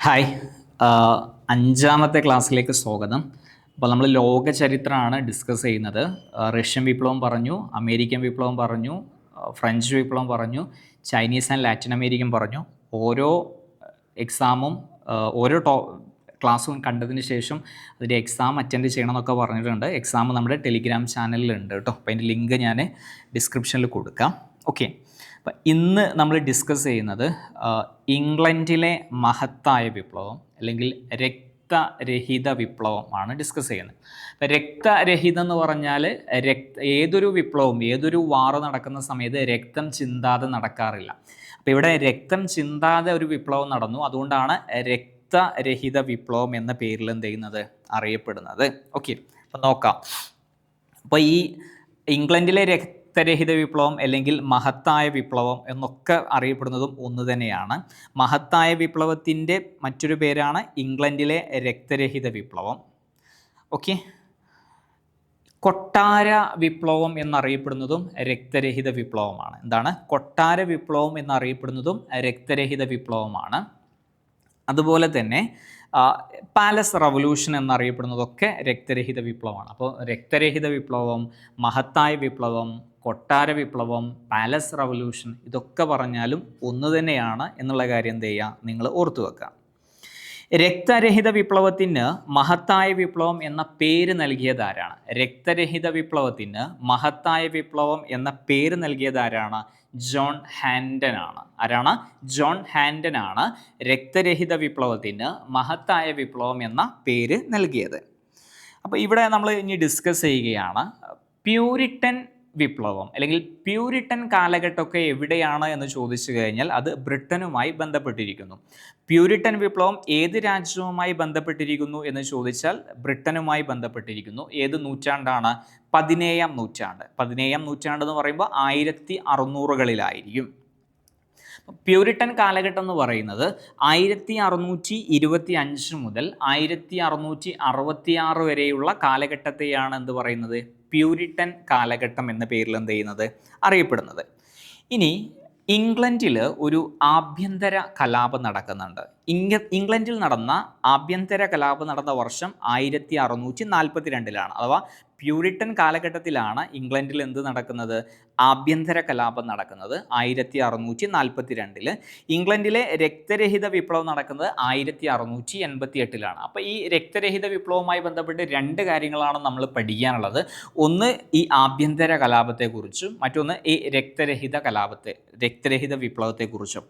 Hi അഞ്ചാമത്തെ ക്ലാസ്സിലേക്ക് സ്വാഗതം. അപ്പോൾ നമ്മൾ ലോക ചരിത്രമാണ് ഡിസ്കസ് ചെയ്യുന്നത്. റഷ്യൻ വിപ്ലവം പറഞ്ഞു, അമേരിക്കൻ വിപ്ലവം പറഞ്ഞു, ഫ്രഞ്ച് വിപ്ലവം പറഞ്ഞു, ചൈനീസ് ആൻഡ് ലാറ്റിൻ അമേരിക്കൻ പറഞ്ഞു. ഓരോ എക്സാമും ഓരോ ക്ലാസ്സും കണ്ടതിന് ശേഷം അതിൻ്റെ എക്സാം അറ്റൻഡ് ചെയ്യണം എന്നൊക്കെ പറഞ്ഞിട്ടുണ്ട്. എക്സാം നമ്മുടെ ടെലിഗ്രാം ചാനലിലുണ്ട് കേട്ടോ. അപ്പോൾ അതിൻ്റെ ലിങ്ക് ഞാൻ ഡിസ്ക്രിപ്ഷനിൽ കൊടുക്കാം. ഓക്കെ, അപ്പം ഇന്ന് നമ്മൾ ഡിസ്കസ് ചെയ്യുന്നത് ഇംഗ്ലണ്ടിലെ മഹത്തായ വിപ്ലവം അല്ലെങ്കിൽ രക്തരഹിത വിപ്ലവമാണ് ഡിസ്കസ് ചെയ്യുന്നത്. അപ്പം രക്തരഹിതം എന്ന് പറഞ്ഞാൽ ഏതൊരു വിപ്ലവവും ഏതൊരു വാറ് നടക്കുന്ന സമയത്ത് രക്തം ചിന്താതെ നടക്കാറില്ല. അപ്പോൾ ഇവിടെ രക്തം ചിന്താതെ ഒരു വിപ്ലവം നടന്നു, അതുകൊണ്ടാണ് രക്തരഹിത വിപ്ലവം എന്ന പേരിൽ എന്ത് ചെയ്യുന്നത് അറിയപ്പെടുന്നത്. ഓക്കെ, അപ്പം നോക്കാം. അപ്പോൾ ഈ ഇംഗ്ലണ്ടിലെ രക്തരഹിത വിപ്ലവം അല്ലെങ്കിൽ മഹത്തായ വിപ്ലവം എന്നൊക്കെ അറിയപ്പെടുന്നതും ഒന്ന് തന്നെയാണ്. മഹത്തായ വിപ്ലവത്തിൻ്റെ മറ്റൊരു പേരാണ് ഇംഗ്ലണ്ടിലെ രക്തരഹിത വിപ്ലവം. ഓക്കെ, കൊട്ടാര വിപ്ലവം എന്നറിയപ്പെടുന്നതും രക്തരഹിത വിപ്ലവമാണ്. എന്താണ് കൊട്ടാര വിപ്ലവം എന്നറിയപ്പെടുന്നതും രക്തരഹിത വിപ്ലവമാണ്. അതുപോലെ തന്നെ പാലസ് റവല്യൂഷൻ എന്നറിയപ്പെടുന്നതൊക്കെ രക്തരഹിത വിപ്ലവമാണ്. അപ്പോൾ രക്തരഹിത വിപ്ലവം, മഹത്തായ വിപ്ലവം, കൊട്ടാര വിപ്ലവം, പാലസ് റവല്യൂഷൻ ഇതൊക്കെ പറഞ്ഞാലും ഒന്ന് തന്നെയാണ് എന്നുള്ള കാര്യം എന്ത് ചെയ്യുക, നിങ്ങൾ ഓർത്തു വെക്കുക. രക്തരഹിത വിപ്ലവത്തിന് മഹത്തായ വിപ്ലവം എന്ന പേര് നൽകിയതാരാണ്? രക്തരഹിത വിപ്ലവത്തിന് മഹത്തായ വിപ്ലവം എന്ന പേര് നൽകിയതാരാണ്? ജോൺ ഹാൻഡൻ ആണ്. ആരാണ്? ജോൺ ഹാൻഡൻ ആണ് രക്തരഹിത വിപ്ലവത്തിന് മഹത്തായ വിപ്ലവം എന്ന പേര് നൽകിയത്. അപ്പോൾ ഇവിടെ നമ്മൾ ഇനി ഡിസ്കസ് ചെയ്യുകയാണ് പ്യൂരിറ്റൻ വിപ്ലവം അല്ലെങ്കിൽ പ്യൂരിറ്റൻ കാലഘട്ടമൊക്കെ എവിടെയാണ് എന്ന് ചോദിച്ചു കഴിഞ്ഞാൽ അത് ബ്രിട്ടനുമായി ബന്ധപ്പെട്ടിരിക്കുന്നു. പ്യൂരിറ്റൻ വിപ്ലവം ഏത് രാജ്യവുമായി ബന്ധപ്പെട്ടിരിക്കുന്നു എന്ന് ചോദിച്ചാൽ ബ്രിട്ടനുമായി ബന്ധപ്പെട്ടിരിക്കുന്നു. ഏത് നൂറ്റാണ്ടാണ്? 17-ാം നൂറ്റാണ്ട്. 17-ാം നൂറ്റാണ്ട് എന്ന് പറയുമ്പോൾ 1600-കളിലായിരിക്കും. പ്യൂരിറ്റൻ കാലഘട്ടം എന്ന് പറയുന്നത് 1625 മുതൽ 1666 വരെയുള്ള കാലഘട്ടത്തെയാണ് എന്ത് പറയുന്നത്? പ്യൂരിറ്റൻ കാലഘട്ടം എന്ന പേരിൽ എന്ത് ചെയ്യുന്നത് അറിയപ്പെടുന്നത്. ഇനി ഇംഗ്ലണ്ടിൽ ഒരു ആഭ്യന്തര കലാപം നടക്കുന്നുണ്ട്. ഇംഗ്ലണ്ടിൽ നടന്ന ആഭ്യന്തര കലാപം നടന്ന വർഷം 1642-ലാണ്. അഥവാ പ്യൂരിറ്റൻ കാലഘട്ടത്തിലാണ് ഇംഗ്ലണ്ടിൽ എന്ത് നടക്കുന്നത്? ആഭ്യന്തര കലാപം നടക്കുന്നത് 1642. ഇംഗ്ലണ്ടിലെ രക്തരഹിത വിപ്ലവം നടക്കുന്നത് 1688-ലാണ്. അപ്പോൾ ഈ രക്തരഹിത വിപ്ലവവുമായി ബന്ധപ്പെട്ട് രണ്ട് കാര്യങ്ങളാണ് നമ്മൾ പഠിക്കാനുള്ളത്. ഒന്ന് ഈ ആഭ്യന്തര കലാപത്തെക്കുറിച്ചും മറ്റൊന്ന് ഈ രക്തരഹിത വിപ്ലവത്തെക്കുറിച്ചും.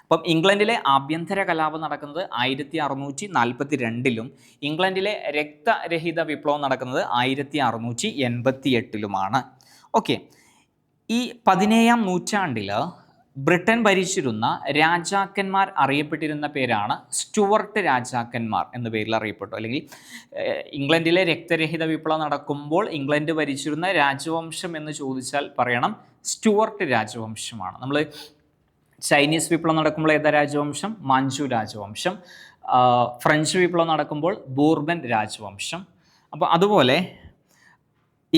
അപ്പം ഇംഗ്ലണ്ടിലെ ആഭ്യന്തര കലാപം നടക്കുന്നത് 1642-ലും ഇംഗ്ലണ്ടിലെ രക്തരഹിത വിപ്ലവം നടക്കുന്നത് 1688-ലുമാണ്. ഓക്കെ, ഈ 17-ാം നൂറ്റാണ്ടിൽ ബ്രിട്ടൻ ഭരിച്ചിരുന്ന രാജാക്കന്മാർ അറിയപ്പെട്ടിരുന്ന പേരാണ് സ്റ്റുവർട്ട് രാജാക്കന്മാർ എന്ന പേരിൽ അറിയപ്പെട്ടു. അല്ലെങ്കിൽ ഇംഗ്ലണ്ടിലെ രക്തരഹിത വിപ്ലവം നടക്കുമ്പോൾ ഇംഗ്ലണ്ട് ഭരിച്ചിരുന്ന രാജവംശം എന്ന് ചോദിച്ചാൽ പറയണം സ്റ്റുവർട്ട് രാജവംശമാണ്. നമ്മൾ ചൈനീസ് വിപ്ലവം നടക്കുമ്പോൾ ഏതാ രാജവംശം? മാഞ്ചു രാജവംശം. ഫ്രഞ്ച് വിപ്ലവം നടക്കുമ്പോൾ ബൂർബൻ രാജവംശം. അപ്പോൾ അതുപോലെ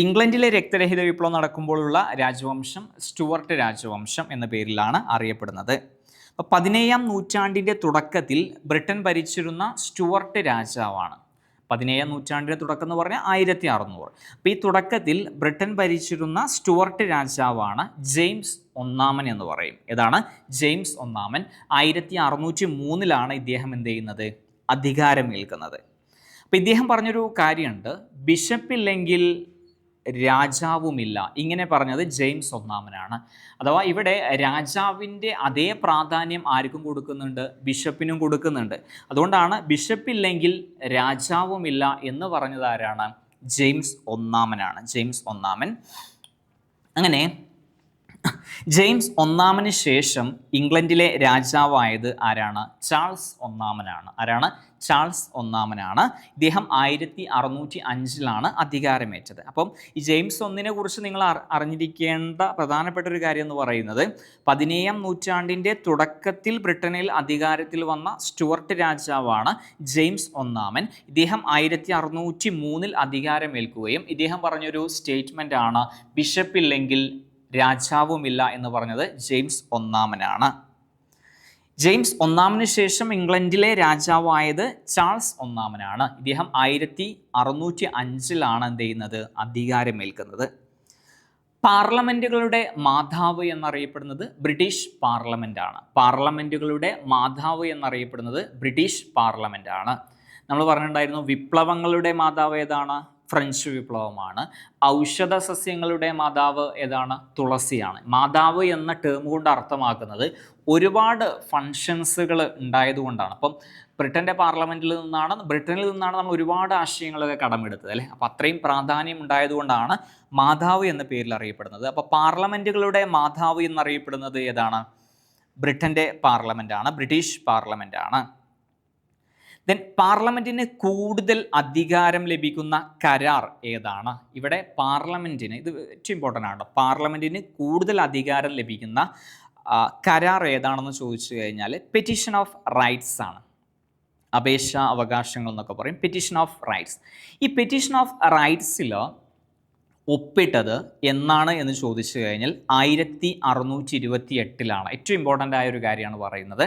ഇംഗ്ലണ്ടിലെ രക്തരഹിത വിപ്ലവം നടക്കുമ്പോഴുള്ള രാജവംശം സ്റ്റുവർട്ട് രാജവംശം എന്ന പേരിലാണ് അറിയപ്പെടുന്നത്. അപ്പോൾ 17-ാം നൂറ്റാണ്ടിൻ്റെ തുടക്കത്തിൽ ബ്രിട്ടൻ ഭരിച്ചിരുന്ന സ്റ്റുവർട്ട് രാജാവാണ്. 17-ാം നൂറ്റാണ്ടിൻ്റെ തുടക്കം എന്ന് പറഞ്ഞാൽ 1600. അപ്പോൾ ഈ തുടക്കത്തിൽ ബ്രിട്ടൻ ഭരിച്ചിരുന്ന സ്റ്റുവർട്ട് രാജാവാണ് ജെയിംസ് ഒന്നാമൻ എന്ന് പറയും. ഏതാണ്? ജെയിംസ് ഒന്നാമൻ. 1603-ലാണ് ഇദ്ദേഹം എന്ത് ചെയ്യുന്നത്? അധികാരമേൽക്കുന്നത്. അപ്പോൾ ഇദ്ദേഹം പറഞ്ഞൊരു കാര്യമുണ്ട്, ബിഷപ്പില്ലെങ്കിൽ രാജാവുമില്ല. ഇങ്ങനെ പറഞ്ഞത് ജെയിംസ് ഒന്നാമനാണ്. അഥവാ ഇവിടെ രാജാവിൻ്റെ അതേ പ്രാധാന്യം ആർക്കും കൊടുക്കുന്നുണ്ട്? ബിഷപ്പിനും കൊടുക്കുന്നുണ്ട്. അതുകൊണ്ടാണ് ബിഷപ്പില്ലെങ്കിൽ രാജാവുമില്ല എന്ന് പറഞ്ഞത് ആരാണ്? ജെയിംസ് ഒന്നാമനാണ്. ജെയിംസ് ഒന്നാമൻ. അങ്ങനെ ജെയിംസ് ഒന്നാമന് ശേഷം ഇംഗ്ലണ്ടിലെ രാജാവായത് ആരാണ്? ചാൾസ് ഒന്നാമനാണ്. ആരാണ്? ചാൾസ് ഒന്നാമനാണ്. ഇദ്ദേഹം 1605-ലാണ് അധികാരമേറ്റത്. അപ്പം ഈ ജെയിംസ് ഒന്നിനെ കുറിച്ച് നിങ്ങൾ അറിഞ്ഞിരിക്കേണ്ട പ്രധാനപ്പെട്ട ഒരു കാര്യം എന്ന് പറയുന്നത് 17-ാം നൂറ്റാണ്ടിൻ്റെ തുടക്കത്തിൽ ബ്രിട്ടനിൽ അധികാരത്തിൽ വന്ന സ്റ്റുവർട്ട് രാജാവാണ് ജെയിംസ് ഒന്നാമൻ. ഇദ്ദേഹം 1603-ൽ അധികാരമേൽക്കുകയും ഇദ്ദേഹം പറഞ്ഞൊരു സ്റ്റേറ്റ്മെൻ്റ് ആണ് ബിഷപ്പില്ലെങ്കിൽ രാജാവുമില്ല എന്ന് പറഞ്ഞത് ജെയിംസ് ഒന്നാമനാണ്. ജെയിംസ് ഒന്നാമന് ശേഷം ഇംഗ്ലണ്ടിലെ രാജാവായത് ചാൾസ് ഒന്നാമനാണ്. ഇദ്ദേഹം 1605 എന്ത് ചെയ്യുന്നത്, അധികാരമേൽക്കുന്നത്. പാർലമെന്റുകളുടെ മാതാവ് എന്നറിയപ്പെടുന്നത് ബ്രിട്ടീഷ് പാർലമെന്റ് ആണ്. പാർലമെന്റുകളുടെ മാതാവ് എന്നറിയപ്പെടുന്നത് ബ്രിട്ടീഷ് പാർലമെന്റ് ആണ്. നമ്മൾ പറഞ്ഞിട്ടുണ്ടായിരുന്നു വിപ്ലവങ്ങളുടെ മാതാവ് ഏതാണ്? ഫ്രഞ്ച് വിപ്ലവമാണ്. ഔഷധ സസ്യങ്ങളുടെ മാതാവ് ഏതാണ്? തുളസിയാണ്. മാതാവ് എന്ന ടേം കൊണ്ട് അർത്ഥമാക്കുന്നത് ഒരുപാട് ഫങ്ഷൻസുകൾ ഉണ്ടായതുകൊണ്ടാണ്. അപ്പം ബ്രിട്ടനിൽ നിന്നാണ് നമ്മൾ ഒരുപാട് ആശയങ്ങളൊക്കെ കടമെടുത്തത് അല്ലേ. അപ്പം അത്രയും പ്രാധാന്യം ഉണ്ടായതുകൊണ്ടാണ് മാതാവ് എന്ന പേരിൽ അറിയപ്പെടുന്നത്. അപ്പോൾ പാർലമെന്റുകളുടെ മാതാവ് എന്നറിയപ്പെടുന്നത് ഏതാണ്? ബ്രിട്ടൻ്റെ പാർലമെന്റാണ്, ബ്രിട്ടീഷ് പാർലമെന്റ് ആണ്. ദെൻ പാർലമെന്റിന് കൂടുതൽ അധികാരം ലഭിക്കുന്ന കരാർ ഏതാണ്? ഇവിടെ പാർലമെന്റിന്, ഇത് ഏറ്റവും ഇമ്പോർട്ടൻ്റ് ആണ്, പാർലമെന്റിന് കൂടുതൽ അധികാരം ലഭിക്കുന്ന കരാർ ഏതാണെന്ന് ചോദിച്ചു കഴിഞ്ഞാൽ പെറ്റീഷൻ ഓഫ് റൈറ്റ്സ് ആണ്. അപേക്ഷ അവകാശങ്ങൾ എന്നൊക്കെ പറയും, പെറ്റീഷൻ ഓഫ് റൈറ്റ്സ്. ഈ പെറ്റീഷൻ ഓഫ് റൈറ്റ്സിൽ ഒപ്പിട്ടത് എന്നാണ് എന്ന് ചോദിച്ചു കഴിഞ്ഞാൽ 1628 ഏറ്റവും ഇമ്പോർട്ടൻ്റ് ആയ ഒരു കാര്യമാണ് പറയുന്നത്.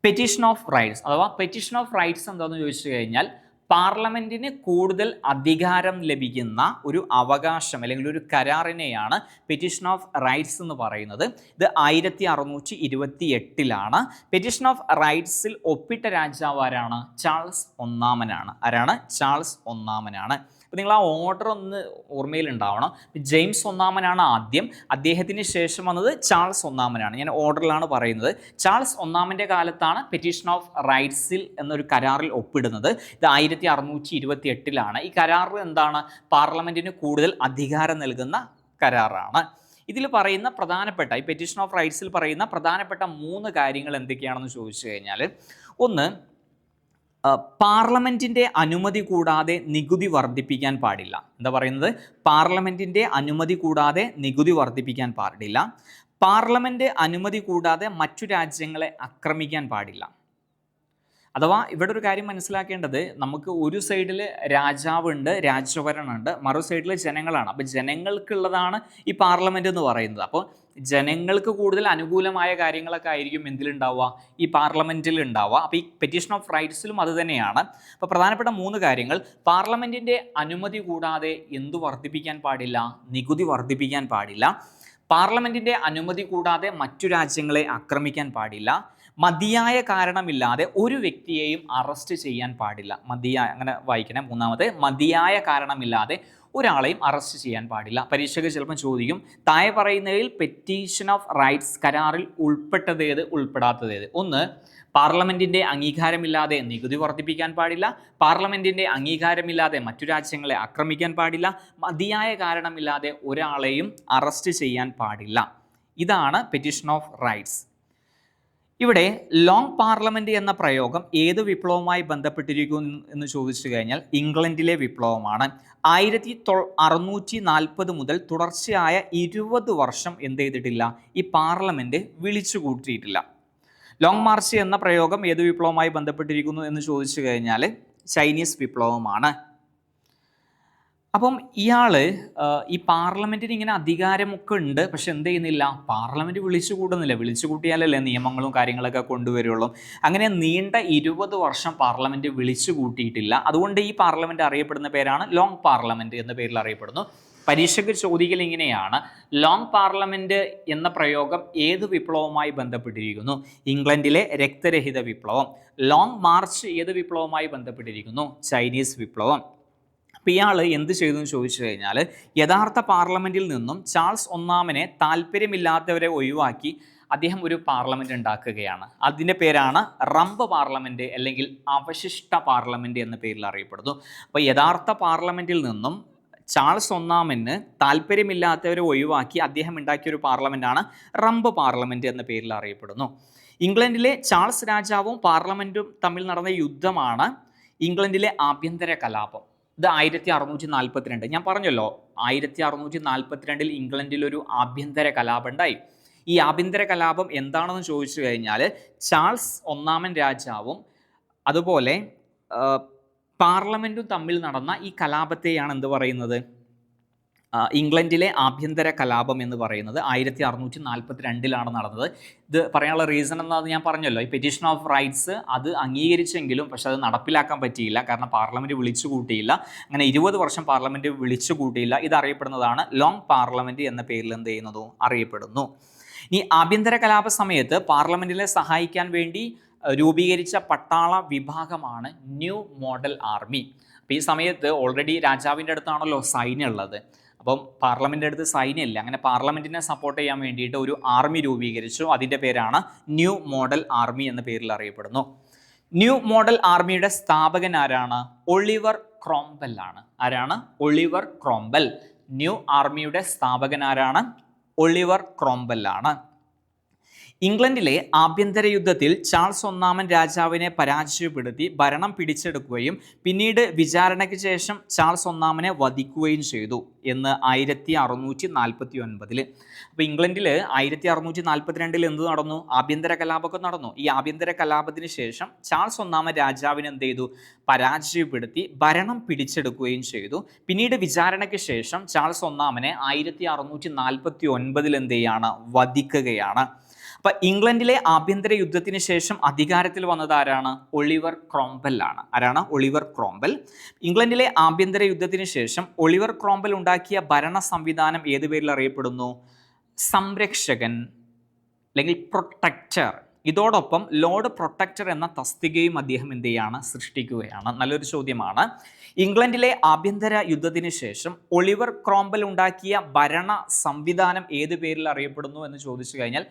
പെറ്റീഷൻ ഓഫ് റൈറ്റ്സ് അഥവാ പെറ്റീഷൻ ഓഫ് റൈറ്റ്സ് എന്താണെന്ന് ചോദിച്ചു കഴിഞ്ഞാൽ പാർലമെന്റിന് കൂടുതൽ അധികാരം ലഭിക്കുന്ന ഒരു അവകാശം അല്ലെങ്കിൽ ഒരു കരാറിനെയാണ് പെറ്റീഷൻ ഓഫ് റൈറ്റ്സ് എന്ന് പറയുന്നത്. ഇത് 1628 പെറ്റീഷൻ ഓഫ് റൈറ്റ്സിൽ ഒപ്പിട്ട രാജാവ് ആരാണ്? ചാൾസ് ഒന്നാമനാണ്. ആരാണ്? ചാൾസ് ഒന്നാമനാണ്. അപ്പോൾ നിങ്ങൾ ആ ഓർഡർ ഒന്ന് ഓർമ്മയിലുണ്ടാവണം. ജെയിംസ് ഒന്നാമനാണ് ആദ്യം, അദ്ദേഹത്തിന് ശേഷം വന്നത് ചാൾസ് ഒന്നാമനാണ്. ഞാൻ ഓർഡറിലാണ് പറയുന്നത്. ചാൾസ് ഒന്നാമൻ്റെ കാലത്താണ് പെറ്റീഷൻ ഓഫ് റൈറ്റ്സിൽ എന്നൊരു കരാറിൽ ഒപ്പിടുന്നത്. ഇത് 1628 ഈ കരാർ എന്താണ്? പാർലമെന്റിന് കൂടുതൽ അധികാരം നൽകുന്ന കരാറാണ്. ഇതിൽ പറയുന്ന പ്രധാനപ്പെട്ട, ഈ പെറ്റീഷൻ ഓഫ് റൈറ്റ്സിൽ പറയുന്ന പ്രധാനപ്പെട്ട 3 കാര്യങ്ങൾ എന്തൊക്കെയാണെന്ന് ചോദിച്ചു കഴിഞ്ഞാൽ, ഒന്ന്, പാർലമെന്റിന്റെ അനുമതി കൂടാതെ നികുതി വർദ്ധിപ്പിക്കാൻ പാടില്ല. എന്താ പറയുന്നത്? പാർലമെന്റിന്റെ അനുമതി കൂടാതെ നികുതി വർദ്ധിപ്പിക്കാൻ പാടില്ല. പാർലമെന്റ് അനുമതി കൂടാതെ മറ്റു രാജ്യങ്ങളെ ആക്രമിക്കാൻ പാടില്ല. അഥവാ ഇവിടെ ഒരു കാര്യം മനസ്സിലാക്കേണ്ടത്, നമുക്ക് ഒരു സൈഡിൽ രാജാവുണ്ട്, രാജഭരണമുണ്ട്, മറു സൈഡിൽ ജനങ്ങളാണ്. അപ്പോൾ ജനങ്ങൾക്കുള്ളതാണ് ഈ പാർലമെന്റ് എന്ന് പറയുന്നത്. അപ്പോൾ ജനങ്ങൾക്ക് കൂടുതൽ അനുകൂലമായ കാര്യങ്ങളൊക്കെ ആയിരിക്കും എന്തിലുണ്ടാവുക? ഈ പാർലമെന്റിൽ ഉണ്ടാവുക. അപ്പോൾ ഈ പെറ്റീഷൻ ഓഫ് റൈറ്റ്സിലും അത് തന്നെയാണ്. അപ്പോൾ പ്രധാനപ്പെട്ട 3 കാര്യങ്ങൾ: പാർലമെന്റിന്റെ അനുമതി കൂടാതെ എന്തു വർദ്ധിപ്പിക്കാൻ പാടില്ല? നികുതി വർദ്ധിപ്പിക്കാൻ പാടില്ല. പാർലമെന്റിന്റെ അനുമതി കൂടാതെ മറ്റു രാജ്യങ്ങളെ ആക്രമിക്കാൻ പാടില്ല. മതിയായ കാരണമില്ലാതെ ഒരു വ്യക്തിയെയും അറസ്റ്റ് ചെയ്യാൻ പാടില്ല. അങ്ങനെ വായിക്കണേ. മൂന്നാമത്, മതിയായ കാരണമില്ലാതെ ഒരാളെയും അറസ്റ്റ് ചെയ്യാൻ പാടില്ല. പരീക്ഷയ്ക്ക് ചിലപ്പോൾ ചോദിക്കും, താഴെ പറയുന്നതിൽ പെറ്റീഷൻ ഓഫ് റൈറ്റ്സ് കരാറിൽ ഉൾപ്പെട്ടതേത്, ഉൾപ്പെടാത്തതേത്? ഒന്ന്, പാർലമെന്റിന്റെ അംഗീകാരമില്ലാതെ നികുതി വർദ്ധിപ്പിക്കാൻ പാടില്ല. പാർലമെന്റിന്റെ അംഗീകാരമില്ലാതെ മറ്റു രാജ്യങ്ങളെ ആക്രമിക്കാൻ പാടില്ല. മതിയായ കാരണമില്ലാതെ ഒരാളെയും അറസ്റ്റ് ചെയ്യാൻ പാടില്ല. ഇതാണ് പെറ്റീഷൻ ഓഫ് റൈറ്റ്സ്. ഇവിടെ ലോങ് പാർലമെന്റ് എന്ന പ്രയോഗം ഏത് വിപ്ലവവുമായി ബന്ധപ്പെട്ടിരിക്കുന്നു എന്ന് ചോദിച്ചു കഴിഞ്ഞാൽ ഇംഗ്ലണ്ടിലെ വിപ്ലവമാണ്. 1640 മുതൽ തുടർച്ചയായ 20 വർഷം എന്ത് ചെയ്തിട്ടില്ല? ഈ പാർലമെന്റ് വിളിച്ചു കൂട്ടിയിട്ടില്ല. ലോങ് മാർച്ച് എന്ന പ്രയോഗം ഏത് വിപ്ലവവുമായി ബന്ധപ്പെട്ടിരിക്കുന്നു എന്ന് ചോദിച്ചു കഴിഞ്ഞാൽ ചൈനീസ് വിപ്ലവമാണ്. അപ്പം ഈ പാർലമെന്റിന് ഇങ്ങനെ അധികാരമൊക്കെ ഉണ്ട്, പക്ഷെ എന്ത് ചെയ്യുന്നില്ല? പാർലമെന്റ് വിളിച്ചു കൂടുന്നില്ല. വിളിച്ചു കൂട്ടിയാലല്ലേ നിയമങ്ങളും കാര്യങ്ങളൊക്കെ കൊണ്ടുവരുള്ളൂ. അങ്ങനെ നീണ്ട 20 വർഷം പാർലമെന്റ് വിളിച്ചു കൂട്ടിയിട്ടില്ല. അതുകൊണ്ട് ഈ പാർലമെന്റ് അറിയപ്പെടുന്ന പേരാണ് ലോങ് പാർലമെന്റ് എന്ന പേരിൽ അറിയപ്പെടുന്നു. പരീക്ഷയ്ക്ക് ചോദിക്കൽ ഇങ്ങനെയാണ്: ലോങ് പാർലമെന്റ് എന്ന പ്രയോഗം ഏത് വിപ്ലവവുമായി ബന്ധപ്പെട്ടിരിക്കുന്നു? ഇംഗ്ലണ്ടിലെ രക്തരഹിത വിപ്ലവം. ലോങ് മാർച്ച് ഏത് വിപ്ലവവുമായി ബന്ധപ്പെട്ടിരിക്കുന്നു? ചൈനീസ് വിപ്ലവം. അപ്പോൾ ഇയാൾ എന്ത് ചെയ്തു എന്ന് ചോദിച്ചു കഴിഞ്ഞാൽ, യഥാർത്ഥ പാർലമെന്റിൽ നിന്നും ചാൾസ് ഒന്നാമനെ താല്പര്യമില്ലാത്തവരെ ഒഴിവാക്കി അദ്ദേഹം ഒരു പാർലമെന്റ് ഉണ്ടാക്കുകയാണ്. അതിൻ്റെ പേരാണ് റംബ് പാർലമെന്റ് അല്ലെങ്കിൽ അവശിഷ്ട പാർലമെന്റ് എന്ന പേരിൽ അറിയപ്പെടുന്നു. അപ്പോൾ യഥാർത്ഥ പാർലമെന്റിൽ നിന്നും ചാൾസ് ഒന്നാമന് താല്പര്യമില്ലാത്തവരെ ഒഴിവാക്കി അദ്ദേഹം ഉണ്ടാക്കിയ ഒരു പാർലമെന്റാണ് റംബ് പാർലമെന്റ് എന്ന പേരിൽ അറിയപ്പെടുന്നു. ഇംഗ്ലണ്ടിലെ ചാൾസ് രാജാവും പാർലമെന്റും തമ്മിൽ നടന്ന യുദ്ധമാണ് ഇംഗ്ലണ്ടിലെ ആഭ്യന്തര കലാപം. ഇത് 1642. ഞാൻ പറഞ്ഞല്ലോ, 1642 ഇംഗ്ലണ്ടിൽ ഒരു ആഭ്യന്തര കലാപം ഉണ്ടായി. ഈ ആഭ്യന്തര കലാപം എന്താണെന്ന് ചോദിച്ചു കഴിഞ്ഞാൽ, ചാൾസ് ഒന്നാമൻ രാജാവും അതുപോലെ പാർലമെന്റും തമ്മിൽ നടന്ന ഈ കലാപത്തെയാണ് എന്ത് പറയുന്നത്? ഇംഗ്ലണ്ടിലെ ആഭ്യന്തര കലാപം എന്ന് പറയുന്നത് 1642 നടന്നത്. ഇത് പറയാനുള്ള റീസൺ എന്താണെന്ന് ഞാൻ പറഞ്ഞല്ലോ. ഈ പെറ്റീഷൻ ഓഫ് റൈറ്റ്സ് അത് അംഗീകരിച്ചെങ്കിലും പക്ഷെ അത് നടപ്പിലാക്കാൻ പറ്റിയില്ല. കാരണം പാർലമെൻറ്റ് വിളിച്ചു കൂട്ടിയില്ല. അങ്ങനെ 20 വർഷം പാർലമെൻറ്റ് വിളിച്ചു കൂട്ടിയില്ല. ഇത് അറിയപ്പെടുന്നതാണ് ലോങ് പാർലമെൻറ്റ് എന്ന പേരിൽ എന്ത് ചെയ്യുന്നതോ അറിയപ്പെടുന്നു. ഈ ആഭ്യന്തര കലാപ സമയത്ത് പാർലമെൻറ്റിനെ സഹായിക്കാൻ വേണ്ടി രൂപീകരിച്ച പട്ടാള വിഭാഗമാണ് ന്യൂ മോഡൽ ആർമി. അപ്പോൾ ഈ സമയത്ത് ഓൾറെഡി രാജാവിൻ്റെ അടുത്താണല്ലോ സൈന്യം ഉള്ളത്. അപ്പം പാർലമെൻറ്റിൻ്റെ അടുത്ത് സൈന്യമില്ല. അങ്ങനെ പാർലമെൻറ്റിനെ സപ്പോർട്ട് ചെയ്യാൻ വേണ്ടിയിട്ട് ഒരു ആർമി രൂപീകരിച്ചു. അതിൻ്റെ പേരാണ് ന്യൂ മോഡൽ ആർമി എന്ന പേരിൽ അറിയപ്പെടുന്നു. ന്യൂ മോഡൽ ആർമിയുടെ സ്ഥാപകൻ ആരാണ്? ഒളിവർ ക്രോംവെൽ ആണ്. ആരാണ്? Oliver Cromwell. ന്യൂ ആർമിയുടെ സ്ഥാപകൻ ആരാണ്? ഒളിവർ ക്രോംവെൽ ആണ്. ഇംഗ്ലണ്ടിലെ ആഭ്യന്തര യുദ്ധത്തിൽ ചാൾസ് ഒന്നാമൻ രാജാവിനെ പരാജയപ്പെടുത്തി ഭരണം പിടിച്ചെടുക്കുകയും പിന്നീട് വിചാരണയ്ക്ക് ശേഷം ചാൾസ് ഒന്നാമനെ വധിക്കുകയും ചെയ്തു എന്ന് 1649. അപ്പോൾ ഇംഗ്ലണ്ടിൽ 1642 എന്ത് നടന്നു? ആഭ്യന്തര കലാപമൊക്കെ നടന്നു. ഈ ആഭ്യന്തര കലാപത്തിന് ശേഷം ചാൾസ് ഒന്നാമൻ രാജാവിനെ എന്ത് ചെയ്തു? പരാജയപ്പെടുത്തി ഭരണം പിടിച്ചെടുക്കുകയും ചെയ്തു. പിന്നീട് വിചാരണയ്ക്ക് ശേഷം ചാൾസ് ഒന്നാമനെ 1649 എന്ത് ചെയ്യാണ്? വധിക്കുകയാണ്. അപ്പോൾ ഇംഗ്ലണ്ടിലെ ആഭ്യന്തര യുദ്ധത്തിന് ശേഷം അധികാരത്തിൽ വന്നത് ആരാണ്? ഒളിവർ ക്രോംവെൽ ആണ്. ആരാണ്? Oliver Cromwell. ഇംഗ്ലണ്ടിലെ ആഭ്യന്തര യുദ്ധത്തിന് ശേഷം ഒളിവർ ക്രോംവെൽ ഉണ്ടാക്കിയ ഭരണ സംവിധാനം ഏത് പേരിൽ അറിയപ്പെടുന്നു? സംരക്ഷകൻ അല്ലെങ്കിൽ പ്രൊട്ടക്ടർ. ഇതോടൊപ്പം ലോർഡ് പ്രൊട്ടക്ടർ എന്ന തസ്തികയും അദ്ദേഹം എന്ത് ചെയ്യാണ്? സൃഷ്ടിക്കുകയാണ്. നല്ലൊരു ചോദ്യമാണ്. ഇംഗ്ലണ്ടിലെ ആഭ്യന്തര യുദ്ധത്തിന് ശേഷം ഒളിവർ ക്രോംവെൽ ഉണ്ടാക്കിയ ഭരണ സംവിധാനം ഏത് പേരിൽ അറിയപ്പെടുന്നു എന്ന് ചോദിച്ചു കഴിഞ്ഞാൽ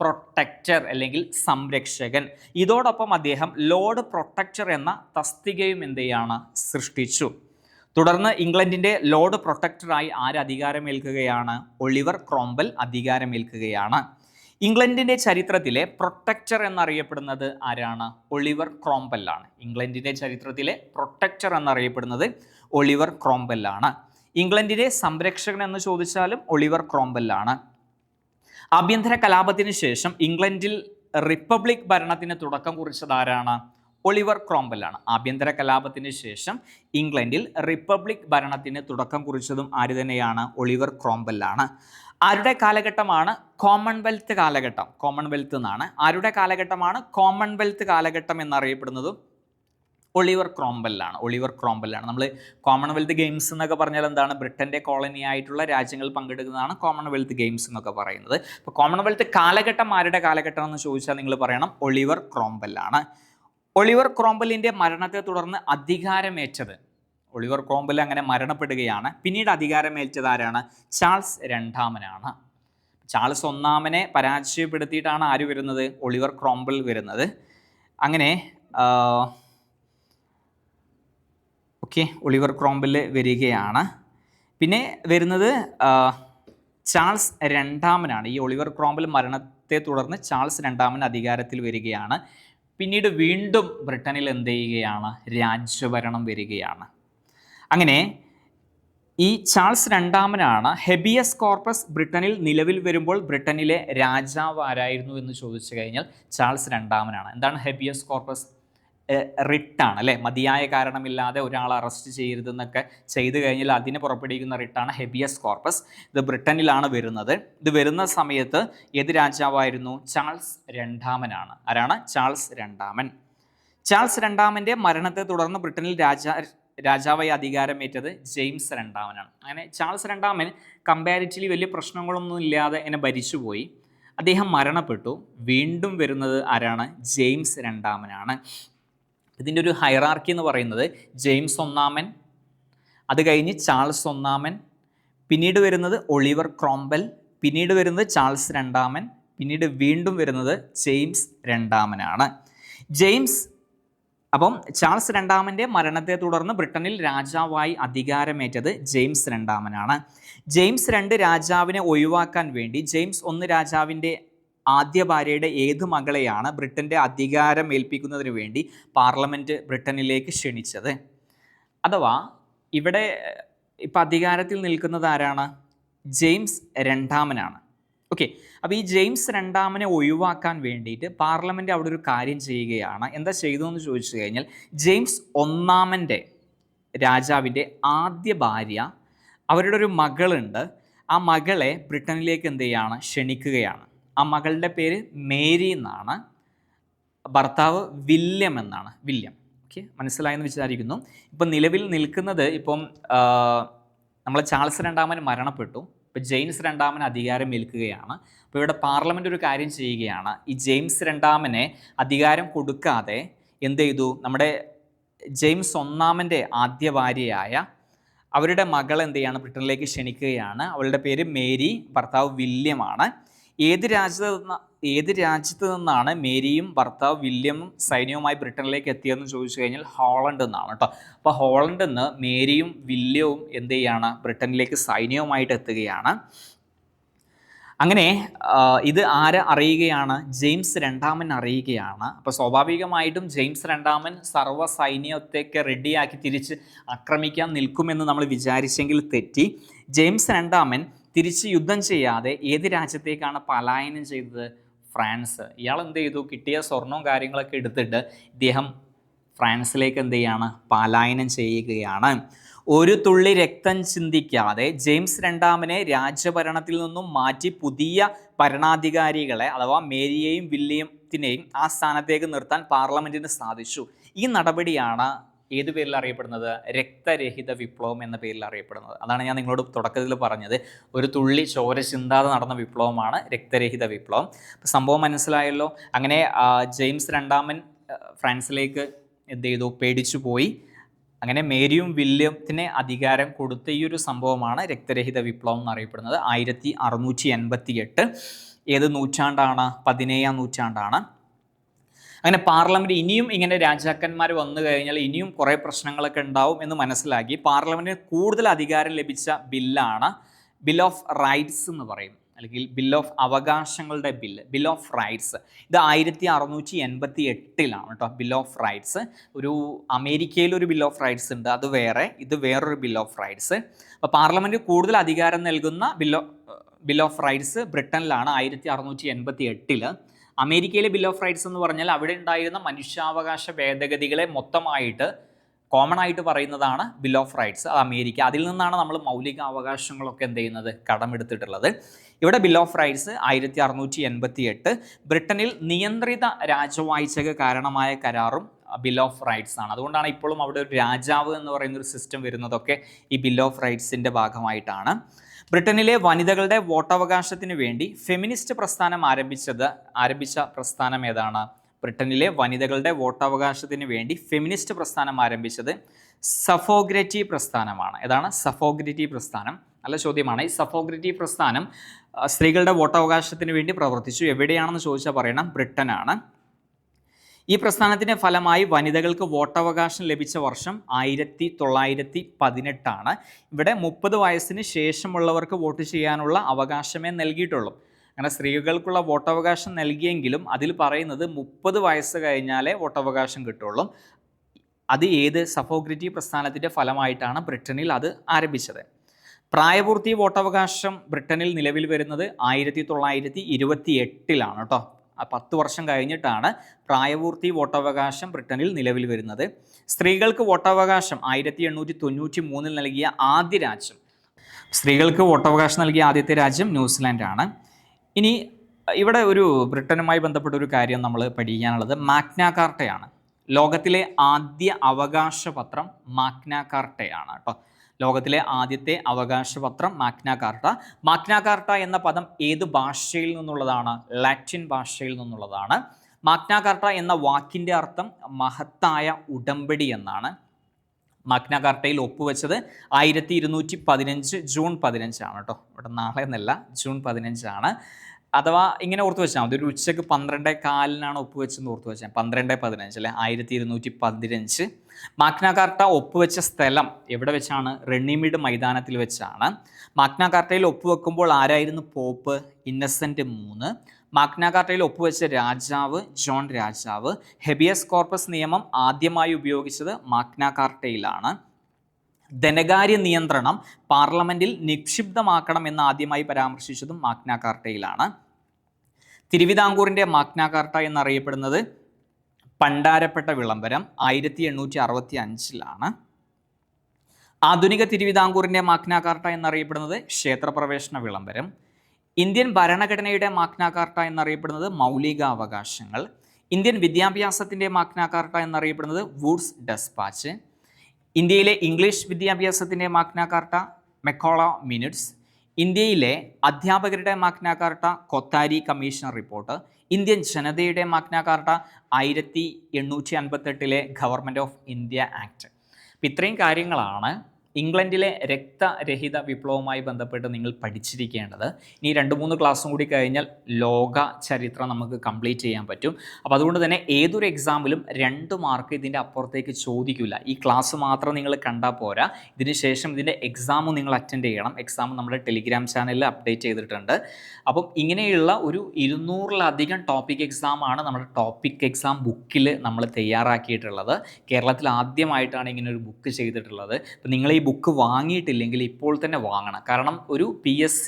പ്രൊട്ടക്ടർ അല്ലെങ്കിൽ സംരക്ഷകൻ. ഇതോടൊപ്പം അദ്ദേഹം ലോർഡ് പ്രൊട്ടക്ടർ എന്ന തസ്തികയും എന്ത് ചെയ്യാണ്? സൃഷ്ടിച്ചു. തുടർന്ന് ഇംഗ്ലണ്ടിൻ്റെ ലോർഡ് പ്രൊട്ടക്ടറായി ആര് അധികാരമേൽക്കുകയാണ്? Oliver Cromwell അധികാരമേൽക്കുകയാണ്. ഇംഗ്ലണ്ടിൻ്റെ ചരിത്രത്തിലെ പ്രൊട്ടക്ടർ എന്നറിയപ്പെടുന്നത് ആരാണ്? ഒളിവർ ക്രോംവെൽ ആണ്. ഇംഗ്ലണ്ടിൻ്റെ ചരിത്രത്തിലെ പ്രൊട്ടക്ടർ എന്നറിയപ്പെടുന്നത് ഒളിവർ ക്രോംവെൽ ആണ്. ഇംഗ്ലണ്ടിലെ സംരക്ഷകൻ എന്ന് ചോദിച്ചാലും ഒളിവർ ക്രോംവെൽ ആണ്. ആഭ്യന്തര കലാപത്തിന് ശേഷം ഇംഗ്ലണ്ടിൽ റിപ്പബ്ലിക് ഭരണത്തിന് തുടക്കം കുറിച്ചത് ആരാണ്? ഒളിവർ ക്രോംവെൽ ആണ്. ആഭ്യന്തര കലാപത്തിന് ശേഷം ഇംഗ്ലണ്ടിൽ റിപ്പബ്ലിക് ഭരണത്തിന് തുടക്കം കുറിച്ചതും ആര് തന്നെയാണ്? ഒളിവർ ക്രോംവെൽ ആണ്. ആരുടെ കാലഘട്ടമാണ് കോമൺവെൽത്ത് കാലഘട്ടം? കോമൺവെൽത്ത് എന്നാണ്. ആരുടെ കാലഘട്ടമാണ് കോമൺവെൽത്ത് കാലഘട്ടം എന്നറിയപ്പെടുന്നതും ഒളിവർ ക്രോംവെൽ ആണ്. ഒളിവർ ക്രോംവെൽ ആണ്. നമ്മൾ കോമൺവെൽത്ത് ഗെയിംസ് എന്നൊക്കെ പറഞ്ഞാൽ എന്താണ്? ബ്രിട്ടൻ്റെ കോളനി ആയിട്ടുള്ള രാജ്യങ്ങൾ പങ്കെടുക്കുന്നതാണ് കോമൺവെൽത്ത് ഗെയിംസ് എന്നൊക്കെ പറയുന്നത്. അപ്പോൾ കോമൺവെൽത്ത് കാലഘട്ടം ആരുടെ കാലഘട്ടം എന്ന് ചോദിച്ചാൽ നിങ്ങൾ പറയണം ഒളിവർ ക്രോംവെൽ ആണ്. ഒളിവർ ക്രോംവെല്ലിൻ്റെ മരണത്തെ തുടർന്ന് അധികാരമേറ്റത്, ഒളിവർ ക്രോംവെൽ അങ്ങനെ മരണപ്പെടുകയാണ്. പിന്നീട് അധികാരമേറ്റത് ആരാണ്? ചാൾസ് രണ്ടാമനാണ്. ചാൾസ് ഒന്നാമനെ പരാജയപ്പെടുത്തിയിട്ടാണ് ആര് വരുന്നത്? ഒളിവർ ക്രോംവെൽ വരുന്നത്. അങ്ങനെ ഒളിവർ ക്രോംവെൽ വരികയാണ്. പിന്നെ വരുന്നത് ചാൾസ് രണ്ടാമനാണ്. ഈ ഒളിവർ ക്രോംവെൽ മരണത്തെ തുടർന്ന് ചാൾസ് രണ്ടാമൻ അധികാരത്തിൽ വരികയാണ്. പിന്നീട് വീണ്ടും ബ്രിട്ടനിൽ എന്ത് ചെയ്യുകയാണ്? രാജ്യഭരണം വരികയാണ്. അങ്ങനെ ഈ ചാൾസ് രണ്ടാമനാണ് ഹെബിയസ് കോർപ്പസ് ബ്രിട്ടനിൽ നിലവിൽ വരുമ്പോൾ ബ്രിട്ടനിലെ രാജാവ് ആരായിരുന്നു എന്ന് ചോദിച്ചു കഴിഞ്ഞാൽ ചാൾസ് രണ്ടാമനാണ്. എന്താണ് ഹെബിയസ് കോർപ്പസ്? റിട്ടാണ് അല്ലേ? മതിയായ കാരണമില്ലാതെ ഒരാളെ അറസ്റ്റ് ചെയ്യരുതെന്നൊക്കെ ചെയ്തു കഴിഞ്ഞാൽ അതിന് പുറപ്പെടുവിക്കുന്ന റിട്ടാണ് ഹെബിയസ് കോർപ്പസ്. ഇത് ബ്രിട്ടനിലാണ് വരുന്നത്. ഇത് വരുന്ന സമയത്ത് ഏത് രാജാവായിരുന്നു? ചാൾസ് രണ്ടാമനാണ്. ആരാണ്? ചാൾസ് രണ്ടാമൻ. ചാൾസ് രണ്ടാമൻ്റെ മരണത്തെ തുടർന്ന് ബ്രിട്ടനിൽ രാജാവായി അധികാരമേറ്റത് ജെയിംസ് രണ്ടാമനാണ്. അങ്ങനെ ചാൾസ് രണ്ടാമൻ കമ്പാരിറ്റീവ്ലി വലിയ പ്രശ്നങ്ങളൊന്നും ഇല്ലാതെ എന്നെ ഭരിച്ചുപോയി. അദ്ദേഹം മരണപ്പെട്ടു. വീണ്ടും വരുന്നത് ആരാണ്? ജെയിംസ് രണ്ടാമനാണ്. ഇതിൻ്റെ ഒരു ഹൈറാർക്കി എന്ന് പറയുന്നത് ജെയിംസ് ഒന്നാമൻ, അത് കഴിഞ്ഞ് ചാൾസ് ഒന്നാമൻ, പിന്നീട് വരുന്നത് ഒളിവർ ക്രോംവെൽ, പിന്നീട് വരുന്നത് ചാൾസ് രണ്ടാമൻ, പിന്നീട് വീണ്ടും വരുന്നത് ജെയിംസ് രണ്ടാമനാണ്. അപ്പം ചാൾസ് രണ്ടാമൻ്റെ മരണത്തെ തുടർന്ന് ബ്രിട്ടനിൽ രാജാവായി അധികാരമേറ്റത് ജെയിംസ് രണ്ടാമനാണ്. ജെയിംസ് രണ്ട് രാജാവിനെ ഒഴിവാക്കാൻ വേണ്ടി ജെയിംസ് ഒന്ന് രാജാവിൻ്റെ ആദ്യ ഭാര്യയുടെ ഏത് മകളെയാണ് ബ്രിട്ടൻ്റെ അധികാരം ഏൽപ്പിക്കുന്നതിന് വേണ്ടി പാർലമെൻറ്റ് ബ്രിട്ടനിലേക്ക് ക്ഷണിച്ചത്? അഥവാ ഇവിടെ ഇപ്പം അധികാരത്തിൽ നിൽക്കുന്നത് ആരാണ്? ജെയിംസ് രണ്ടാമനാണ്. അപ്പോൾ ഈ ജെയിംസ് രണ്ടാമനെ ഒഴിവാക്കാൻ വേണ്ടിയിട്ട് പാർലമെൻറ്റ് അവിടെ ഒരു കാര്യം ചെയ്യുകയാണ്. എന്താ ചെയ്തതെന്ന് ചോദിച്ചു കഴിഞ്ഞാൽ ജെയിംസ് ഒന്നാമൻ്റെ രാജാവിൻ്റെ ആദ്യ ഭാര്യ അവരുടെ ഒരു മകളുണ്ട്. ആ മകളെ ബ്രിട്ടനിലേക്ക് എന്ത് ചെയ്യാണ്, ക്ഷണിക്കുകയാണ്. ആ മകളുടെ പേര് മേരി എന്നാണ്, ഭർത്താവ് വില്യം എന്നാണ്. വില്യം. ഓക്കെ, മനസ്സിലായെന്ന് വിചാരിക്കുന്നു. ഇപ്പം നിലവിൽ നിൽക്കുന്നത് ഇപ്പം നമ്മളെ ചാൾസ് രണ്ടാമൻ മരണപ്പെട്ടു. ഇപ്പം ജെയിംസ് രണ്ടാമൻ അധികാരം ഏൽക്കുകയാണ്. അപ്പോൾ ഇവിടെ പാർലമെൻറ്റ് ഒരു കാര്യം ചെയ്യുകയാണ്. ഈ ജെയിംസ് രണ്ടാമനെ അധികാരം കൊടുക്കാതെ എന്ത് ചെയ്തു, നമ്മുടെ ജെയിംസ് ഒന്നാമൻ്റെ ആദ്യ ഭാര്യയായ അവരുടെ മകൾ എന്ത് ചെയ്യാണ്, ബ്രിട്ടനിലേക്ക് ക്ഷണിക്കുകയാണ്. അവളുടെ പേര് മേരി, ഭർത്താവ് വില്യമാണ്. ഏത് രാജ്യത്ത് നിന്നാണ് മേരിയും ഭർത്താവ് വില്യമും സൈന്യവുമായി ബ്രിട്ടനിലേക്ക് എത്തിയതെന്ന് ചോദിച്ചു കഴിഞ്ഞാൽ ഹോളണ്ട് എന്നാണ് കേട്ടോ. അപ്പോൾ ഹോളണ്ടിൽ നിന്ന് മേരിയും വില്യവും എന്ത് ചെയ്യാണ്, ബ്രിട്ടനിലേക്ക് സൈന്യവുമായിട്ട് എത്തുകയാണ്. അങ്ങനെ ഇത് ആരെ അറിയുകയാണ്, ജെയിംസ് രണ്ടാമൻ അറിയുകയാണ്. അപ്പോൾ സ്വാഭാവികമായിട്ടും ജെയിംസ് രണ്ടാമൻ സർവ്വ സൈന്യത്തെയൊക്കെ റെഡിയാക്കി തിരിച്ച് ആക്രമിക്കാൻ നിൽക്കുമെന്ന് നമ്മൾ വിചാരിച്ചെങ്കിൽ തെറ്റി. ജെയിംസ് രണ്ടാമൻ തിരിച്ച് യുദ്ധം ചെയ്യാതെ ഏത് രാജ്യത്തേക്കാണ് പലായനം ചെയ്തത്, ഫ്രാൻസ്. ഇയാൾ എന്ത് ചെയ്തു, കിട്ടിയ സ്വർണവും കാര്യങ്ങളൊക്കെ എടുത്തിട്ട് ഇദ്ദേഹം ഫ്രാൻസിലേക്ക് എന്ത് ചെയ്യാണ്, പലായനം ചെയ്യുകയാണ്. ഒരു തുള്ളി രക്തം ചിന്തിക്കാതെ ജെയിംസ് രണ്ടാമനെ രാജ്യഭരണത്തിൽ നിന്നും മാറ്റി പുതിയ ഭരണാധികാരികളെ അഥവാ മേരിയെയും വില്യത്തിനെയും ആ സ്ഥാനത്തേക്ക് നിർത്താൻ പാർലമെൻറ്റിന് സാധിച്ചു. ഈ നടപടിയാണ് ഏത് പേരിൽ അറിയപ്പെടുന്നത്, രക്തരഹിത വിപ്ലവം എന്ന പേരിൽ അറിയപ്പെടുന്നത്. അതാണ് ഞാൻ നിങ്ങളോട് തുടക്കത്തിൽ പറഞ്ഞത്, ഒരു തുള്ളി ചോര ചിന്താതെ നടന്ന വിപ്ലവമാണ് രക്തരഹിത വിപ്ലവം. അപ്പോൾ സംഭവം മനസ്സിലായല്ലോ. അങ്ങനെ ജെയിംസ് രണ്ടാമൻ ഫ്രാൻസിലേക്ക് എന്ത് ചെയ്തു, പേടിച്ചു പോയി. അങ്ങനെ മേരിയും വില്യത്തിനെ അധികാരം കൊടുത്ത ഈ ഒരു സംഭവമാണ് രക്തരഹിത വിപ്ലവം എന്നറിയപ്പെടുന്നത്. 1688. ഏത് നൂറ്റാണ്ടാണ്, 17-ാം നൂറ്റാണ്ടാണ്. അങ്ങനെ പാർലമെൻറ്റ് ഇനിയും ഇങ്ങനെ രാജാക്കന്മാർ വന്നു കഴിഞ്ഞാൽ ഇനിയും കുറേ പ്രശ്നങ്ങളൊക്കെ ഉണ്ടാവും എന്ന് മനസ്സിലാക്കി പാർലമെൻറ്റിന് കൂടുതൽ അധികാരം ലഭിച്ച ബില്ലാണ് ബിൽ ഓഫ് റൈറ്റ്സ് എന്ന് പറയും, അല്ലെങ്കിൽ ബിൽ ഓഫ് അവകാശങ്ങളുടെ ബിൽ ഓഫ് റൈറ്റ്സ്. ഇത് 1688 കേട്ടോ, ബിൽ ഓഫ് റൈറ്റ്സ്. ഒരു അമേരിക്കയിലൊരു ബിൽ ഓഫ് റൈറ്റ്സ് ഉണ്ട്, അത് വേറെ, ഇത് വേറൊരു ബിൽ ഓഫ് റൈറ്റ്സ്. അപ്പോൾ പാർലമെൻറ്റ് കൂടുതൽ അധികാരം നൽകുന്ന ബിൽ ഓഫ് റൈറ്റ്സ് ബ്രിട്ടനിലാണ് 1688. അമേരിക്കയിലെ ബിൽ ഓഫ് റൈറ്റ്സ് എന്ന് പറഞ്ഞാൽ അവിടെ ഉണ്ടായിരുന്ന മനുഷ്യാവകാശ ഭേദഗതികളെ മൊത്തമായിട്ട് കോമൺ ആയിട്ട് പറയുന്നതാണ് ബിൽ ഓഫ് റൈറ്റ്സ്, അത് അമേരിക്ക. അതിൽ നിന്നാണ് നമ്മൾ മൗലിക അവകാശങ്ങളൊക്കെ എന്ത് ചെയ്യുന്നത്, കടമെടുത്തിട്ടുള്ളത്. ഇവിടെ ബിൽ ഓഫ് റൈറ്റ്സ് 1688. ബ്രിട്ടനിൽ നിയന്ത്രിത രാജവാഴ്ചയ്ക്ക് കാരണമായ കരാറും ബിൽ ഓഫ് റൈറ്റ്സ് ആണ്. അതുകൊണ്ടാണ് ഇപ്പോഴും അവിടെ ഒരു രാജാവ് എന്ന് പറയുന്ന ഒരു സിസ്റ്റം വരുന്നതൊക്കെ ഈ ബിൽ ഓഫ് റൈറ്റ്സിൻ്റെ ഭാഗമായിട്ടാണ്. ബ്രിട്ടനിലെ വനിതകളുടെ വോട്ടവകാശത്തിന് വേണ്ടി ഫെമിനിസ്റ്റ് പ്രസ്ഥാനം ആരംഭിച്ച പ്രസ്ഥാനം ഏതാണ്? ബ്രിട്ടനിലെ വനിതകളുടെ വോട്ടവകാശത്തിന് വേണ്ടി ഫെമിനിസ്റ്റ് പ്രസ്ഥാനം ആരംഭിച്ചത് സഫോഗ്രറ്റി പ്രസ്ഥാനമാണ്. ഏതാണ് സഫോഗ്രറ്റി പ്രസ്ഥാനം? നല്ല ചോദ്യമാണ്. ഈ സഫോഗ്രറ്റി പ്രസ്ഥാനം സ്ത്രീകളുടെ വോട്ടവകാശത്തിന് വേണ്ടി പ്രവർത്തിച്ചു. എവിടെയാണെന്ന് ചോദിച്ചാൽ പറയണം, ബ്രിട്ടനാണ്. ഈ പ്രസ്ഥാനത്തിൻ്റെ ഫലമായി വനിതകൾക്ക് വോട്ടവകാശം ലഭിച്ച വർഷം 1918. ഇവിടെ 30 വയസ്സിന് ശേഷമുള്ളവർക്ക് വോട്ട് ചെയ്യാനുള്ള അവകാശമേ നൽകിയിട്ടുള്ളൂ. അങ്ങനെ സ്ത്രീകൾക്കുള്ള വോട്ടവകാശം നൽകിയെങ്കിലും അതിൽ പറയുന്നത് 30 വയസ്സ് കഴിഞ്ഞാലേ വോട്ടവകാശം കിട്ടുള്ളൂ. അത് ഏത് സഫോഗ്രറ്റി പ്രസ്ഥാനത്തിൻ്റെ ഫലമായിട്ടാണ് ബ്രിട്ടനിൽ അത് ആരംഭിച്ചത്. പ്രായപൂർത്തി വോട്ടവകാശം ബ്രിട്ടനിൽ നിലവിൽ വരുന്നത് 1928 കേട്ടോ. 10 വർഷം കഴിഞ്ഞിട്ടാണ് പ്രായപൂർത്തി വോട്ടവകാശം ബ്രിട്ടനിൽ നിലവിൽ വരുന്നത്. സ്ത്രീകൾക്ക് വോട്ടവകാശം 1893 നൽകിയ ആദ്യ രാജ്യം, സ്ത്രീകൾക്ക് വോട്ടവകാശം നൽകിയ ആദ്യത്തെ രാജ്യം ന്യൂസിലാൻഡാണ്. ഇനി ഇവിടെ ഒരു ബ്രിട്ടനുമായി ബന്ധപ്പെട്ട ഒരു കാര്യം നമ്മൾ പഠിക്കാനുള്ളത് മാഗ്ന കാർട്ടയാണ്. ലോകത്തിലെ ആദ്യ അവകാശപത്രം മാഗ്ന കാർട്ടയാണ് കേട്ടോ. ലോകത്തിലെ ആദ്യത്തെ അവകാശപത്രം മാഗ്ന കാർട്ട. മാഗ്ന കാർട്ട എന്ന പദം ഏത് ഭാഷയിൽ നിന്നുള്ളതാണ്? ലാറ്റിൻ ഭാഷയിൽ നിന്നുള്ളതാണ്. മാഗ്ന കാർട്ട എന്ന വാക്കിൻ്റെ അർത്ഥം മഹത്തായ ഉടമ്പടി എന്നാണ്. മാഗ്ന കാർട്ടയിൽ ഒപ്പുവെച്ചത് 1215 ജൂൺ 15 കേട്ടോ. ഇവിടെ നാളെ എന്നല്ല, ജൂൺ 15. അഥവാ ഇങ്ങനെ ഓർത്ത് വെച്ചാൽ മതി, ഒരു ഉച്ചയ്ക്ക് 12:15 ഒപ്പുവെച്ചെന്ന് ഓർത്ത് വെച്ചാൽ 12:15 അല്ലെ, 1215. മാഗ്ന കാർട്ട ഒപ്പുവെച്ച സ്ഥലം എവിടെ വെച്ചാണ്? റണ്ണിമീഡ് മൈതാനത്തിൽ വെച്ചാണ്. മാഗ്ന കാർട്ടയിൽ ഒപ്പുവെക്കുമ്പോൾ ആരായിരുന്നു പോപ്പ്? ഇന്നസെന്റ് 3. മാഗ്ന കാർട്ടയിൽ ഒപ്പുവെച്ച രാജാവ് ജോൺ രാജാവ്. ഹെബിയസ് കോർപ്പസ് നിയമം ആദ്യമായി ഉപയോഗിച്ചത് മാഗ്ന കാർട്ടയിലാണ്. ധനകാര്യ നിയന്ത്രണം പാർലമെന്റിൽ നിക്ഷിപ്തമാക്കണം എന്ന് ആദ്യമായി പരാമർശിച്ചതും മാഗ്ന കാർട്ടയിലാണ്. തിരുവിതാംകൂറിൻ്റെ മാഗ്ന കാർട്ട എന്നറിയപ്പെടുന്നത് പണ്ടാരപ്പെട്ട വിളംബരം 1865. ആധുനിക തിരുവിതാംകൂറിൻ്റെ മാഗ്ന കാർട്ട എന്നറിയപ്പെടുന്നത് ക്ഷേത്രപ്രവേശന വിളംബരം. ഇന്ത്യൻ ഭരണഘടനയുടെ മാഗ്ന കാർട്ട എന്നറിയപ്പെടുന്നത് മൗലികാവകാശങ്ങൾ. ഇന്ത്യൻ വിദ്യാഭ്യാസത്തിൻ്റെ മാഗ്ന കാർട്ട എന്നറിയപ്പെടുന്നത് വുഡ്സ് ഡെസ്പാച്ച്. ഇന്ത്യയിലെ ഇംഗ്ലീഷ് വിദ്യാഭ്യാസത്തിൻ്റെ മാഗ്ന കാർട്ട മെക്കോള മിനിറ്റ്സ്. ഇന്ത്യയിലെ അധ്യാപകരുടെ Magna Carta Kothari commission report. Indian ജനതയുടെ Magna Carta 1858 government of India act. അപ്പം ഇത്രയും കാര്യങ്ങളാണ് ഇംഗ്ലണ്ടിലെ രക്തരഹിത വിപ്ലവവുമായി ബന്ധപ്പെട്ട് നിങ്ങൾ പഠിച്ചിരിക്കേണ്ടത്. ഇനി 2-3 ക്ലാസ്സും കൂടി കഴിഞ്ഞാൽ ലോക ചരിത്രം നമുക്ക് കംപ്ലീറ്റ് ചെയ്യാൻ പറ്റും. അപ്പോൾ അതുകൊണ്ട് തന്നെ ഏതൊരു എക്സാമിലും 2 മാർക്ക് ഇതിൻ്റെ അപ്പുറത്തേക്ക് ചോദിക്കില്ല. ഈ ക്ലാസ് മാത്രം നിങ്ങൾ കണ്ടാൽ പോരാ, ഇതിന് ശേഷം ഇതിൻ്റെ എക്സാമും നിങ്ങൾ അറ്റൻഡ് ചെയ്യണം. എക്സാം നമ്മുടെ ടെലിഗ്രാം ചാനലിൽ അപ്ഡേറ്റ് ചെയ്തിട്ടുണ്ട്. അപ്പം ഇങ്ങനെയുള്ള ഒരു 200-ലധികം ടോപ്പിക് എക്സാമാണ് നമ്മുടെ ടോപ്പിക് എക്സാം ബുക്കിൽ നമ്മൾ തയ്യാറാക്കിയിട്ടുള്ളത്. കേരളത്തിൽ ആദ്യമായിട്ടാണ് ഇങ്ങനെ ഒരു ബുക്ക് ചെയ്തിട്ടുള്ളത്. അപ്പം നിങ്ങൾ ഈ ബുക്ക് വാങ്ങിയിട്ടില്ലെങ്കിൽ ഇപ്പോൾ തന്നെ വാങ്ങണം. കാരണം ഒരു PSC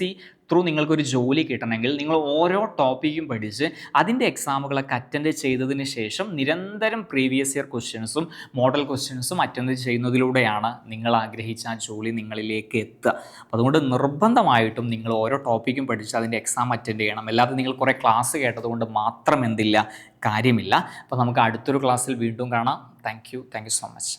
ത്രൂ നിങ്ങൾക്കൊരു ജോലി കിട്ടണമെങ്കിൽ നിങ്ങൾ ഓരോ ടോപ്പിക്കും പഠിച്ച് അതിൻ്റെ എക്സാമുകളൊക്കെ അറ്റൻഡ് ചെയ്തതിന് ശേഷം നിരന്തരം പ്രീവിയസ് ഇയർ ക്വസ്റ്റ്യൻസും മോഡൽ ക്വസ്റ്റ്യൻസും അറ്റൻഡ് ചെയ്യുന്നതിലൂടെയാണ് നിങ്ങൾ ആഗ്രഹിച്ച ആ ജോലി നിങ്ങളിലേക്ക് എത്തുക. അപ്പോൾ അതുകൊണ്ട് നിർബന്ധമായിട്ടും നിങ്ങൾ ഓരോ ടോപ്പിക്കും പഠിച്ച് അതിൻ്റെ എക്സാം അറ്റൻഡ് ചെയ്യണം. അല്ലാതെ നിങ്ങൾ കുറേ ക്ലാസ് കേട്ടതുകൊണ്ട് മാത്രം എന്തില്ല, കാര്യമില്ല. അപ്പോൾ നമുക്ക് അടുത്തൊരു ക്ലാസ്സിൽ വീണ്ടും കാണാം. Thank you so much.